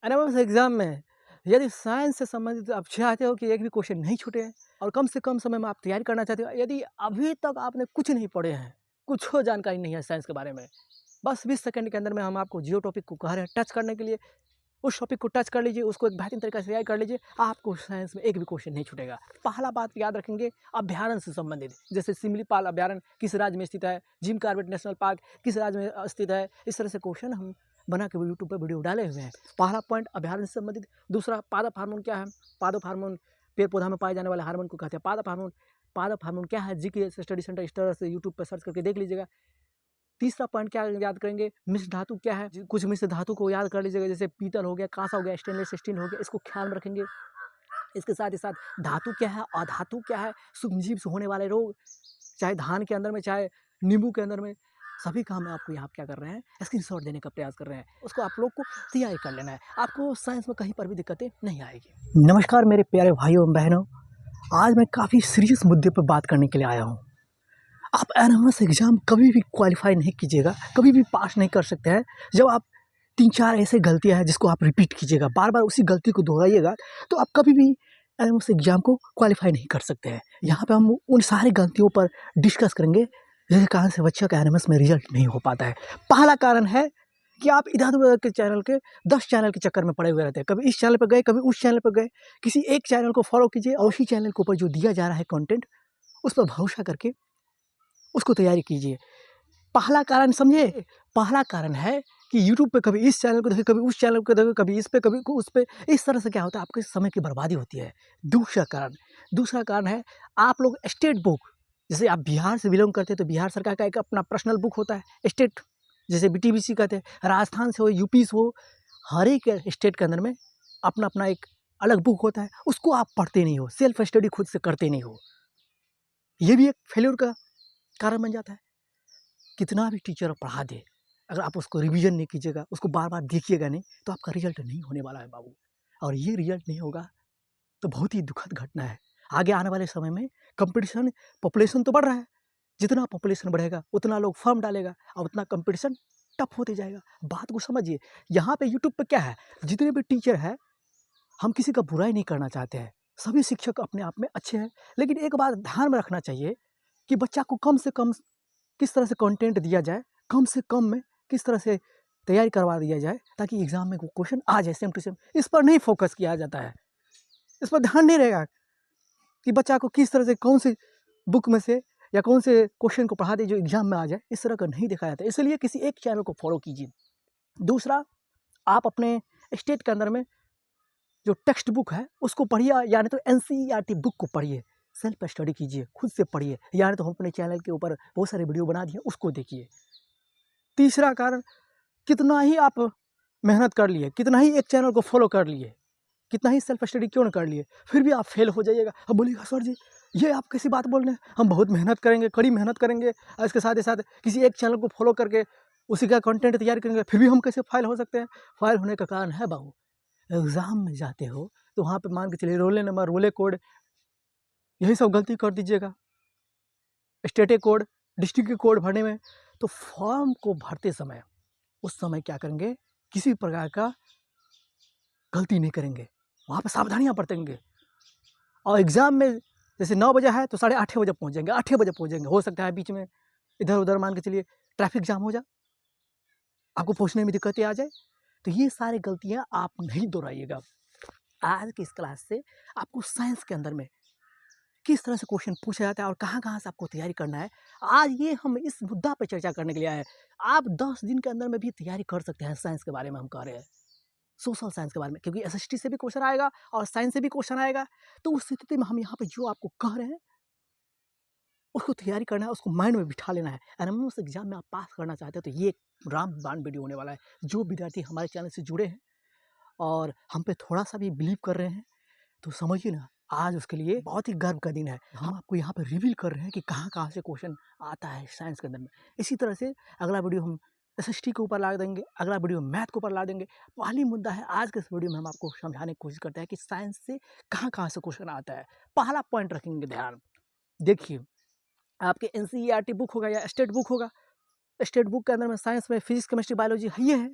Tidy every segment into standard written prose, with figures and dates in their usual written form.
NMS exam में यदि science से संबंधित आप चाहते हो कि एक भी क्वेश्चन नहीं छूटे और कम से कम समय में आप तैयारी करना चाहते हो, यदि अभी तक आपने कुछ नहीं पढ़े हैं, कुछ जानकारी नहीं है साइंस के बारे में, बस 20 सेकंड के अंदर में हम आपको जियो टॉपिक को कह रहे हैं टच करने के लिए। उस टॉपिक को टच कर लीजिए, उसको एक बेहतरीन तरीके से तैयार कर लीजिए, आपको साइंस में एक भी क्वेश्चन नहीं छूटेगा। पहला बात याद रखेंगे, अभ्यारण्य से संबंधित, जैसे सिमलीपाल अभ्यारण्य किस राज्य में स्थित है, जिम कॉर्बेट नेशनल पार्क किस राज्य में स्थित है, इस तरह से क्वेश्चन हम बना के यूट्यूब पर वीडियो डाले हुए हैं। पहला पॉइंट अभ्यारण्य से संबंधित। दूसरा, पादप हार्मोन क्या है? पादप हार्मोन पेड़ पौधा में पाए जाने वाले हार्मोन को कहते हैं पादप हार्मोन। पादप हार्मोन क्या है? जीके स्टडी सेंटर इस तरह से यूट्यूब पर सर्च करके देख लीजिएगा। तीसरा पॉइंट क्या याद करेंगे, मिश्र धातु क्या है? कुछ मिश्र धातु को याद कर लीजिएगा, जैसे पीतल हो गया, कांसा हो गया, स्टेनलेस स्टील हो गया, इसको ख्याल में रखेंगे। इसके साथ ही साथ धातु क्या है, अधातु क्या है, सूक्ष्मजीव से होने वाले रोग, चाहे धान के अंदर में, चाहे नींबू के अंदर में, सभी काम में आपको यहाँ क्या कर रहे हैं, स्क्रीनशॉट देने का प्रयास कर रहे हैं। उसको आप लोग को तैयारी कर लेना है, आपको साइंस में कहीं पर भी दिक्कतें नहीं आएगी। नमस्कार मेरे प्यारे भाइयों एवं बहनों, आज मैं काफ़ी सीरियस मुद्दे पर बात करने के लिए आया हूँ। आप एनएमएस एग्ज़ाम कभी भी क्वालिफाई नहीं कीजिएगा, कभी भी पास नहीं कर सकते हैं जब आप 3-4 ऐसे गलतियाँ हैं जिसको आप रिपीट कीजिएगा, बार बार उसी गलती को दोहराइएगा, तो आप कभी भी एनएमएस एग्ज़ाम को क्वालिफाई नहीं कर सकते हैं। यहाँ पे हम उन सारी गलतियों पर डिस्कस करेंगे जिसके कारण से बच्चों का एनएमएस में रिजल्ट नहीं हो पाता है। पहला कारण है कि आप इधर-उधर के चैनल के 10 चैनल के चक्कर में पड़े हुए रहते हैं। कभी इस चैनल पर गए, कभी उस चैनल पर गए। किसी एक चैनल को फॉलो कीजिए और उसी चैनल के ऊपर जो दिया जा रहा है कंटेंट, उस पर भरोसा करके उसको तैयारी कीजिए। पहला कारण समझे, पहला कारण है कि यूट्यूब पे कभी इस चैनल को देखिए, कभी उस चैनल को देखिए, कभी इस पे, कभी उस पे, इस तरह से क्या होता है, आपके समय की बर्बादी होती है। दूसरा कारण है, आप लोग स्टेट बुक, जैसे आप बिहार से बिलोंग करते हैं तो बिहार सरकार का एक अपना पर्सनल बुक होता है स्टेट, जैसे बीटीबीसी कहते हैं। राजस्थान से हो, यूपी से हो, हर एक स्टेट के अंदर में अपना अपना एक अलग बुक होता है, उसको आप पढ़ते नहीं हो, सेल्फ स्टडी खुद से करते नहीं हो। ये भी एक फेल्योर का कारण बन जाता है। कितना भी टीचर पढ़ा दे, अगर आप उसको रिवीजन नहीं कीजिएगा, उसको बार बार देखिएगा नहीं, तो आपका रिजल्ट नहीं होने वाला है बाबू। और ये रिजल्ट नहीं होगा तो बहुत ही दुखद घटना है। आगे आने वाले समय में कंपटीशन, पॉपुलेशन तो बढ़ रहा है, जितना पॉपुलेशन बढ़ेगा उतना लोग फॉर्म डालेगा और उतना कंपटीशन टफ होते जाएगा। बात को समझिए। यहाँ पे यूट्यूब पे क्या है, जितने भी टीचर हैं, हम किसी का बुराई नहीं करना चाहते हैं, सभी शिक्षक अपने आप में अच्छे हैं, लेकिन एक बात ध्यान में रखना चाहिए कि बच्चा को कम से कम किस तरह से कंटेंट दिया जाए, कम से कम में किस तरह से तैयारी करवा दिया जाए, ताकि एग्जाम में वो क्वेश्चन आ जाए सेम टू सेम। इस पर नहीं फोकस किया जाता है, इस पर ध्यान नहीं रहेगा कि बच्चा को किस तरह से कौन सी बुक में से या कौन से क्वेश्चन को पढ़ा दे जो एग्जाम में आ जाए, इस तरह का नहीं दिखाया जाता है। इसलिए किसी एक चैनल को फॉलो कीजिए। दूसरा, आप अपने स्टेट के अंदर में जो टेक्स्ट बुक है उसको पढ़िए, यानी तो एनसीईआरटी बुक को पढ़िए, सेल्फ स्टडी कीजिए, खुद से पढ़िए, यानी तो हम अपने चैनल के ऊपर बहुत सारे वीडियो बना दिए, उसको देखिए। तीसरा कारण, कितना ही आप मेहनत कर लिए, कितना ही एक चैनल को फॉलो कर लिए, कितना ही सेल्फ स्टडी क्यों न कर लिए, फिर भी आप फेल हो जाइएगा। अब बोलिएगा सर जी ये आप कैसी बात बोल रहे हैं, हम बहुत मेहनत करेंगे, कड़ी मेहनत करेंगे, और इसके साथ ही साथ किसी एक चैनल को फॉलो करके उसी का कंटेंट तैयार करेंगे, फिर भी हम कैसे फेल हो सकते हैं? फेल होने का कारण है बाबू, एग्ज़ाम में जाते हो तो वहाँ पे मान के चलिए रोल नंबर, रोले कोड, यही सब गलती कर दीजिएगा, स्टेटे कोड, डिस्ट्रिक्ट के कोड भरने में, तो फॉर्म को भरते समय उस समय क्या करेंगे, किसी प्रकार का गलती नहीं करेंगे, वहाँ पे सावधानियाँ बरतेंगे। और एग्ज़ाम में जैसे 9 बजे है तो 8:30 बजे पहुँच जाएंगे, 8 बजे पहुँच जाएंगे। हो सकता है बीच में इधर-उधर मान के चलिए ट्रैफिक जाम हो जाए, आपको पहुँचने में दिक्कतें आ जाए, तो ये सारी गलतियाँ आप नहीं दोहराइएगा। आज की इस क्लास से आपको साइंस के अंदर में किस तरह से क्वेश्चन पूछा जाता है और कहाँ-कहाँ से आपको तैयारी करना है, आज ये हम इस मुद्दा पे चर्चा करने के लिए आए हैं। आप 10 दिन के अंदर में भी तैयारी कर सकते हैं साइंस के बारे में, हम कह रहे हैं, सोशल साइंस के बारे में, क्योंकि एसएसटी से भी क्वेश्चन आएगा और साइंस से भी क्वेश्चन आएगा। तो उस स्थिति में हम यहाँ पे जो आपको कह रहे हैं, उसको तैयारी करना है, उसको माइंड में बिठा लेना है। एनएमएस एग्जाम में आप पास करना चाहते हैं तो ये रामबाण वीडियो होने वाला है। जो विद्यार्थी हमारे चैनल से जुड़े हैं और हम पे थोड़ा-सा भी बिलीव कर रहे हैं, तो समझिए ना, आज उसके लिए बहुत ही गर्व का दिन है। हम आपको यहाँ पे रिवील कर रहे हैं कि कहाँ-कहाँ से क्वेश्चन आता है साइंस के अंदर में। इसी तरह से अगला वीडियो हम एसएसटी के ऊपर ला देंगे, अगला वीडियो मैथ के ऊपर ला देंगे। पहली मुद्दा है, आज के इस वीडियो में हम आपको समझाने की कोशिश करते हैं कि साइंस से कहाँ-कहाँ से क्वेश्चन आता है। पहला पॉइंट रखेंगे ध्यान, देखिए, आपके एनसीईआरटी बुक होगा या स्टेट बुक होगा, स्टेट बुक के अंदर में साइंस में फिजिक्स, केमिस्ट्री, बायोलॉजी ये है।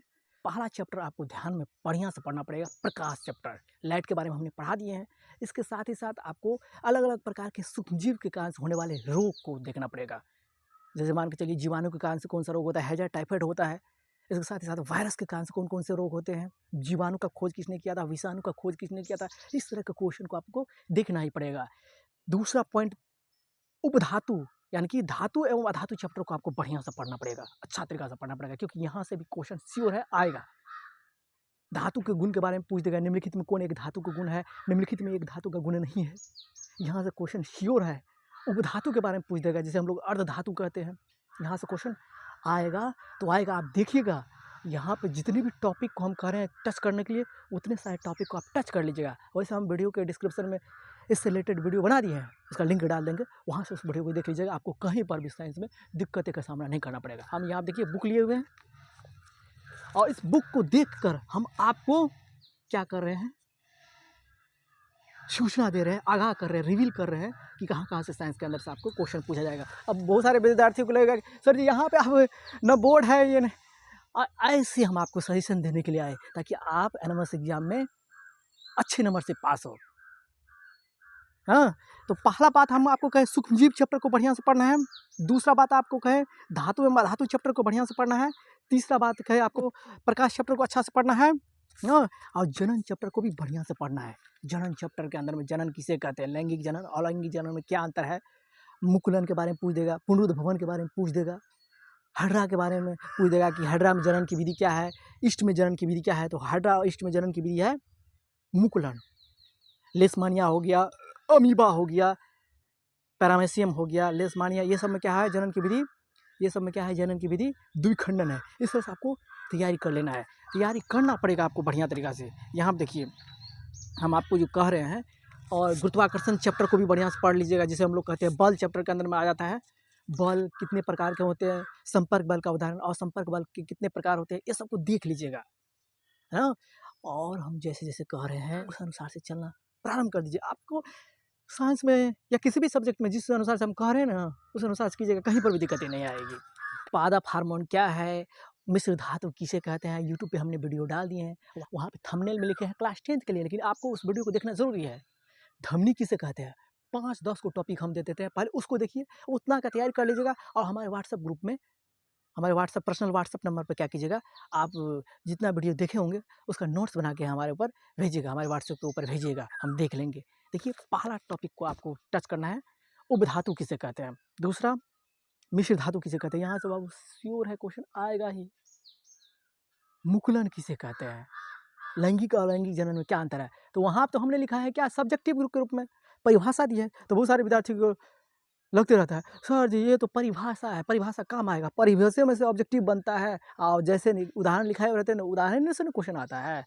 पहला चैप्टर आपको ध्यान में बढ़िया से पढ़ना पड़ेगा, प्रकाश चैप्टर। लाइट के बारे में हमने पढ़ा दिए हैं। इसके साथ ही साथ आपको अलग अलग प्रकार के सूक्ष्मजीव के कारण से होने वाले रोग को देखना पड़ेगा। जैसे मान के चलिए जीवाणु के कारण से कौन सा रोग होता है, हैजा टाइफाइड होता है। इसके साथ ही साथ वायरस के कारण से कौन कौन से रोग होते हैं, जीवाणु का खोज किसने किया था, विषाणु का खोज किसने किया था, इस तरह के क्वेश्चन को आपको देखना ही पड़ेगा। दूसरा पॉइंट, उपधातु यानी कि धातु एवं अधातु चैप्टर को आपको बढ़िया से पढ़ना पड़ेगा, अच्छा तरीका से पढ़ना पड़ेगा, क्योंकि यहाँ से भी क्वेश्चन श्योर है आएगा। धातु के गुण के बारे में पूछ देगा, निम्नलिखित में कौन एक धातु का गुण है, निम्नलिखित में एक धातु का गुण नहीं है, यहाँ से क्वेश्चन श्योर है। उपधातु के बारे में पूछ देगा, जिसे हम लोग अर्ध धातु कहते हैं, यहाँ से क्वेश्चन आएगा तो आएगा। आप देखिएगा यहाँ पे जितने भी टॉपिक को हम कह रहे हैं टच करने के लिए, उतने सारे टॉपिक को आप टच कर लीजिएगा। वैसे हम वीडियो के डिस्क्रिप्शन में इससे रिलेटेड वीडियो बना दिए हैं, उसका लिंक डाल देंगे, वहाँ से उस वीडियो को देख लीजिएगा। आपको कहीं पर भी साइंस में दिक्कतें का सामना नहीं करना पड़ेगा। हम यहाँ देखिए बुक लिए हुए हैं, और इस बुक को देखकर हम आपको क्या कर रहे हैं, सूचना दे रहे हैं, आगाह कर रहे हैं, रिवील कर रहे हैं कि कहाँ कहाँ से साइंस के अंदर से आपको क्वेश्चन पूछा जाएगा। अब बहुत सारे विद्यार्थियों को लगेगा सर जी यहाँ पे आप न बोर्ड है ये नहीं, ऐसे हम आपको सजेशन देने के लिए आए ताकि आप एनएमएस एग्जाम में अच्छे नंबर से पास हो। हाँ, तो पहला बात हम आपको कहे सूक्ष्मजीव चैप्टर को बढ़िया से पढ़ना है। दूसरा बात आपको कहे धातु एवं अधातु चैप्टर को बढ़िया से पढ़ना है। तीसरा बात कहे आपको प्रकाश चैप्टर को अच्छा से पढ़ना है। हाँ, और जनन चैप्टर को भी बढ़िया से पढ़ना है। जनन चैप्टर के अंदर में जनन किसे कहते हैं, लैंगिक जनन और अलैंगिक जनन में क्या अंतर है, मुकुलन के बारे में पूछ देगा, पुनरुद्भवन के बारे में पूछ देगा, हड्रा के बारे में पूछ देगा कि हड्रा में जनन की विधि क्या है, ईस्ट में जनन की विधि क्या है। तो हड्रा और ईस्ट में जनन की विधि है मुकुलन। लेशमानिया हो गया, अमीबा हो गया, पैरामेसियम हो गया, लेशमानिया, ये सब में क्या है जनन की विधि, ये सब में क्या है जनन की विधि द्विखंडन है। इस तरह से आपको तैयारी कर लेना है, तैयारी करना पड़ेगा आपको बढ़िया तरीका से। यहाँ देखिए हम आपको जो कह रहे हैं, और गुरुत्वाकर्षण चैप्टर को भी बढ़िया से पढ़ लीजिएगा, जिसे हम लोग कहते हैं बल चैप्टर के अंदर में आ जाता है। बल कितने प्रकार के होते हैं, संपर्क बल का उदाहरण और संपर्क बल के कितने प्रकार होते हैं, ये सबको देख लीजिएगा, है ना। और हम जैसे जैसे कह रहे हैं उस अनुसार से चलना प्रारंभ कर दीजिए। आपको साइंस में या किसी भी सब्जेक्ट में जिस अनुसार से हम कह रहे हैं ना, उस अनुसार से कीजिएगा, कहीं पर भी दिक्कतें नहीं आएगी। पादप हार्मोन क्या है, मिश्र धातु किसे कहते हैं, यूट्यूब पे हमने वीडियो डाल दिए हैं, वहाँ पे थंबनेल में लिखे हैं क्लास 10th के लिए, लेकिन आपको उस वीडियो को देखना ज़रूरी है। धमनी किसे कहते हैं, 5-10 को टॉपिक हम दे देते हैं, पहले उसको देखिए, उतना का तैयारी कर लीजिएगा। और हमारे व्हाट्सएप ग्रुप में, हमारे पर्सनल व्हाट्सएप नंबर पर क्या कीजिएगा, आप जितना वीडियो देखे होंगे उसका नोट्स बना के हमारे ऊपर भेजिएगा, हमारे व्हाट्सएप के ऊपर भेजिएगा, हम देख लेंगे। देखिए पहला टॉपिक को आपको टच करना है, उपधातु किसे कहते हैं। दूसरा मिश्र धातु किसे कहते हैं, यहाँ से बाबू श्योर है क्वेश्चन आएगा ही। मुकुलन किसे कहते हैं, लैंगिक और अलैंगिक जनन में क्या अंतर है। तो वहाँ तो हमने लिखा है क्या, सब्जेक्टिव के रूप में परिभाषा दी है। तो बहुत सारे विद्यार्थियों को लगते रहता है सर जी ये तो परिभाषा है, परिभाषा काम आएगा, परिभाषा में से ऑब्जेक्टिव बनता है। और जैसे उदाहरण लिखाए रहते हैं ना, उदाहरण से ना क्वेश्चन आता है,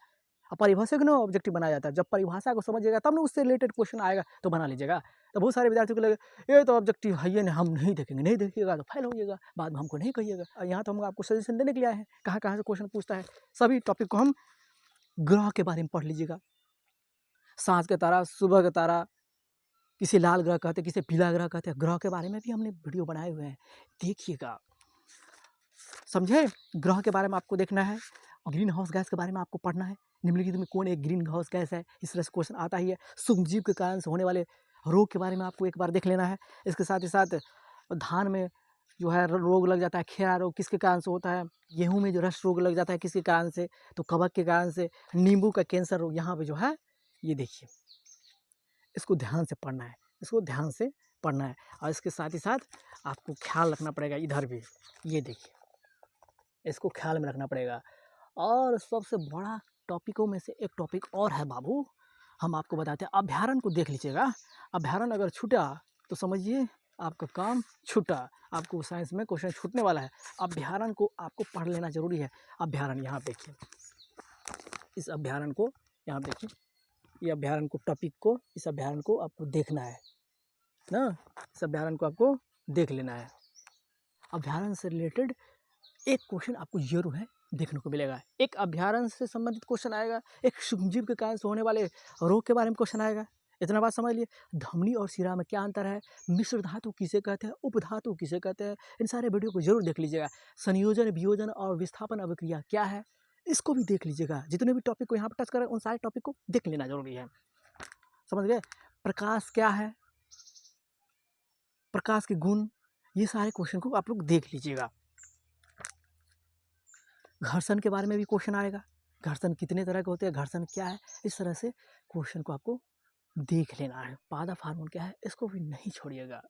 और परिभाषा को ना ऑब्जेक्टिव बनाया जाता है। जब परिभाषा को समझिएगा तब ना उससे रिलेटेड क्वेश्चन आएगा तो बना लीजिएगा। तो बहुत सारे विद्यार्थियों को लगे ये तो ऑब्जेक्टिव है, ये नहीं, हम नहीं देखेंगे, नहीं देखिएगा तो फेल होइएगा, बाद में हमको नहीं कहिएगा। और यहाँ तो हम आपको सजेशन देने के लिए आए हैं, कहाँ कहाँ से क्वेश्चन पूछता है। सभी टॉपिक को हम ग्रह के बारे में पढ़ लीजिएगा, सांझ का तारा, सुबह का तारा, किसे लाल ग्रह कहते हैं, किसे पीला ग्रह कहते हैं, ग्रह के बारे में भी हमने वीडियो बनाए हुए हैं, देखिएगा, समझे। ग्रह के बारे में आपको देखना है, ग्रीन हाउस गैस के बारे में आपको पढ़ना है, निम्नलिखित में कौन एक ग्रीन हाउस गैस है, इस तरह से क्वेश्चन आता ही है। सूक्ष्मजीव के कारण से होने वाले रोग के बारे में आपको एक बार देख लेना है। इसके साथ ही साथ धान में जो है रोग लग जाता है, खेरा रोग किसके कारण से होता है, गेहूँ में जो रस्ट रोग लग जाता है किसके कारण से, तो कवक के कारण से, नींबू का कैंसर रोग, यहाँ पे जो है ये देखिए, इसको ध्यान से पढ़ना है, इसको ध्यान से पढ़ना है। और इसके साथ ही साथ आपको ख्याल रखना पड़ेगा, इधर भी ये देखिए, इसको ख्याल में रखना पड़ेगा। और सबसे बड़ा टॉपिकों में से एक टॉपिक और है बाबू, हम आपको बताते हैं, अभ्यारण को देख लीजिएगा। अभ्यारण अगर छूटा तो समझिए आपका काम छूटा, आपको साइंस में क्वेश्चन छूटने वाला है। अभ्यारण को आपको पढ़ लेना जरूरी है। अभ्यारण यहाँ देखिए, इस अभ्यारण को यहाँ देखिए, ये अभ्यारण को, टॉपिक को, इस अभ्यारण को आपको देखना है ना, इस अभ्यारण को आपको देख लेना है। अभ्यारण से रिलेटेड एक क्वेश्चन आपको जरूर है देखने को मिलेगा, एक अभ्यारण से संबंधित क्वेश्चन आएगा, एक सूक्ष्मजीव के कारण से होने वाले रोग के बारे में क्वेश्चन आएगा। इतना बात समझ लिए। धमनी और शिरा में क्या अंतर है, मिश्र धातु किसे कहते हैं, उपधातु किसे कहते हैं, इन सारे वीडियो को जरूर देख लीजिएगा। संयोजन, वियोजन और विस्थापन अभिक्रिया क्या है, इसको भी देख लीजिएगा। जितने भी टॉपिक को यहाँ पे टच कर रहे हैं उन सारे टॉपिक को देख लेना ज़रूरी है। समझ गए? प्रकाश क्या है, प्रकाश के गुण, ये सारे क्वेश्चन को आप लोग देख लीजिएगा। घर्षण के बारे में भी क्वेश्चन आएगा, घर्षण कितने तरह के होते हैं, घर्षण क्या है, इस तरह से क्वेश्चन को आपको देख लेना है। पादप हार्मोन क्या है, इसको भी नहीं छोड़िएगा।